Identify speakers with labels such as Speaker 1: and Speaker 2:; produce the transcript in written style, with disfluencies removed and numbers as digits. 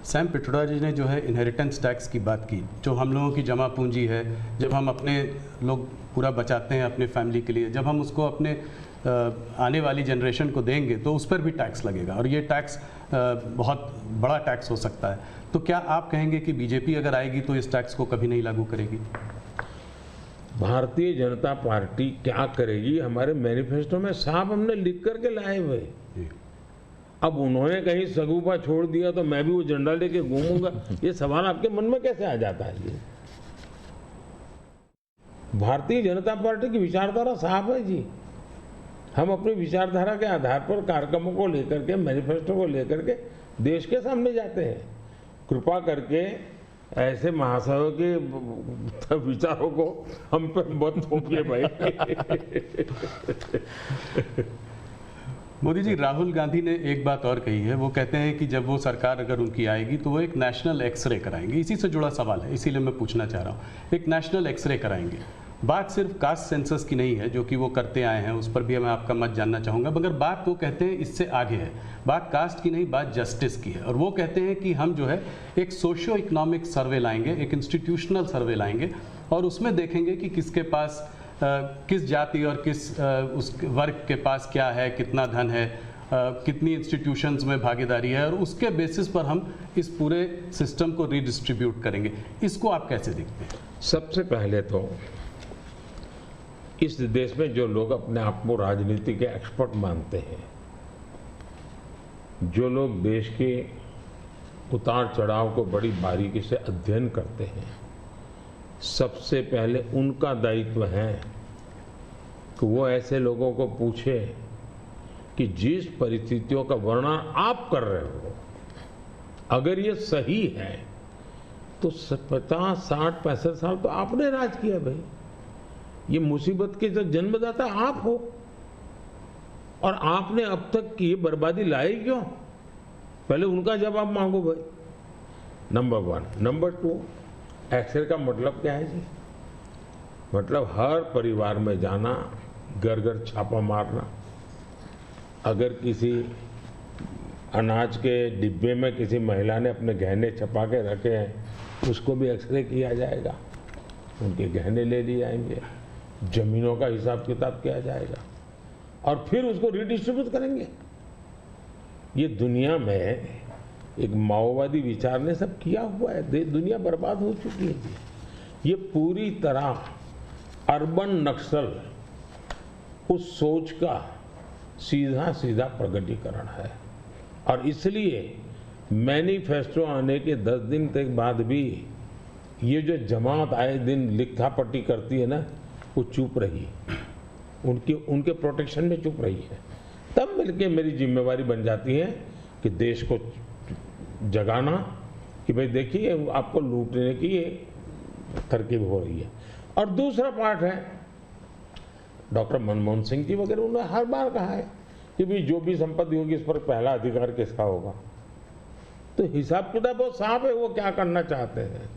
Speaker 1: Sam Pitroda जी ने जो है इनहेरिटेंस टैक्स की बात की, जो हम लोगों की जमा पूंजी है, जब हम अपने लोग पूरा बचाते हैं अपने फैमिली के लिए, जब हम उसको अपने आने वाली जनरेशन को देंगे तो उस पर भी टैक्स लगेगा और ये टैक्स बहुत बड़ा टैक्स हो सकता है। तो क्या आप कहेंगे कि बीजेपी अगर आएगी तो इस टैक्स को कभी नहीं लागू करेगी?
Speaker 2: भारतीय जनता पार्टी क्या करेगी, हमारे मैनिफेस्टो में साफ हमने लिख करके लाए हुए। अब उन्होंने कहीं सगुफा छोड़ दिया तो मैं भी वो झंडा लेके घूमूंगा, ये सवाल आपके मन में कैसे आ जाता है? ये भारतीय जनता पार्टी की विचारधारा साफ है जी। हम अपनी विचारधारा के आधार पर कार्यक्रमों को लेकर के, मैनिफेस्टो को लेकर के देश के सामने जाते हैं। कृपा करके ऐसे महाशयों के विचारों को हम पर मत थोपिए भाई।
Speaker 1: मोदी जी, राहुल गांधी ने एक बात और कही है, वो कहते हैं कि जब वो सरकार अगर उनकी आएगी तो वो एक नेशनल एक्सरे कराएंगे। इसी से जुड़ा सवाल है, इसीलिए मैं पूछना चाह रहा हूँ, एक नेशनल एक्सरे कराएंगे। बात सिर्फ कास्ट सेंसस की नहीं है जो कि वो करते आए हैं, उस पर भी मैं आपका मत जानना चाहूँगा, मगर बात वो कहते हैं इससे आगे है। बात कास्ट की नहीं, बात जस्टिस की है। और वो कहते हैं कि हम जो है एक सोशियो इकोनॉमिक सर्वे लाएंगे, एक इंस्टीट्यूशनल सर्वे लाएंगे और उसमें देखेंगे कि किसके पास किस जाति और किस उस वर्ग के पास क्या है, कितना धन है, कितनी इंस्टीट्यूशंस में भागीदारी है, और उसके बेसिस पर हम इस पूरे सिस्टम को रीडिस्ट्रीब्यूट करेंगे। इसको आप कैसे देखते हैं?
Speaker 2: सबसे पहले तो इस देश में जो लोग अपने आप को राजनीति के एक्सपर्ट मानते हैं, जो लोग देश के उतार चढ़ाव को बड़ी बारीकी से अध्ययन करते हैं, सबसे पहले उनका दायित्व है कि वो ऐसे लोगों को पूछे कि जिस परिस्थितियों का वर्णन आप कर रहे हो, अगर ये सही है तो 50, 60, 65 साल तो आपने राज किया भाई। ये मुसीबत के जो जन्मदाता आप हो और आपने अब तक की बर्बादी लाई क्यों? पहले उनका जवाब मांगो भाई, नंबर 1। नंबर 2, एक्सरे का मतलब क्या है जी? मतलब हर परिवार में जाना, घर घर छापा मारना, अगर किसी अनाज के डिब्बे में किसी महिला ने अपने गहने छपा के रखे हैं, उसको भी एक्सरे किया जाएगा, उनके गहने ले लिए जाएंगे, जमीनों का हिसाब किताब किया जाएगा और फिर उसको रिडिस्ट्रीब्यूट करेंगे। ये दुनिया में एक माओवादी विचार ने सब किया हुआ है, दुनिया बर्बाद हो चुकी है जी। ये पूरी तरह अर्बन नक्सल उस सोच का सीधा सीधा प्रकटीकरण है। और इसलिए मैनिफेस्टो आने के 10 दिन तक बाद भी ये जो जमात आए दिन लिखापट्टी करती है ना, वो चुप रही, उनके प्रोटेक्शन में चुप रही है। तब मिलके मेरी जिम्मेवारी बन जाती है कि देश को जगाना कि भाई देखिए आपको लूटने की ये तरकीब हो रही है। और दूसरा पार्ट है, डॉक्टर मनमोहन सिंह जी वगैरह, उन्होंने हर बार कहा है कि भाई जो भी संपत्ति होगी इस पर पहला अधिकार किसका होगा। तो हिसाब किताब बहुत साफ है, वो क्या करना चाहते हैं।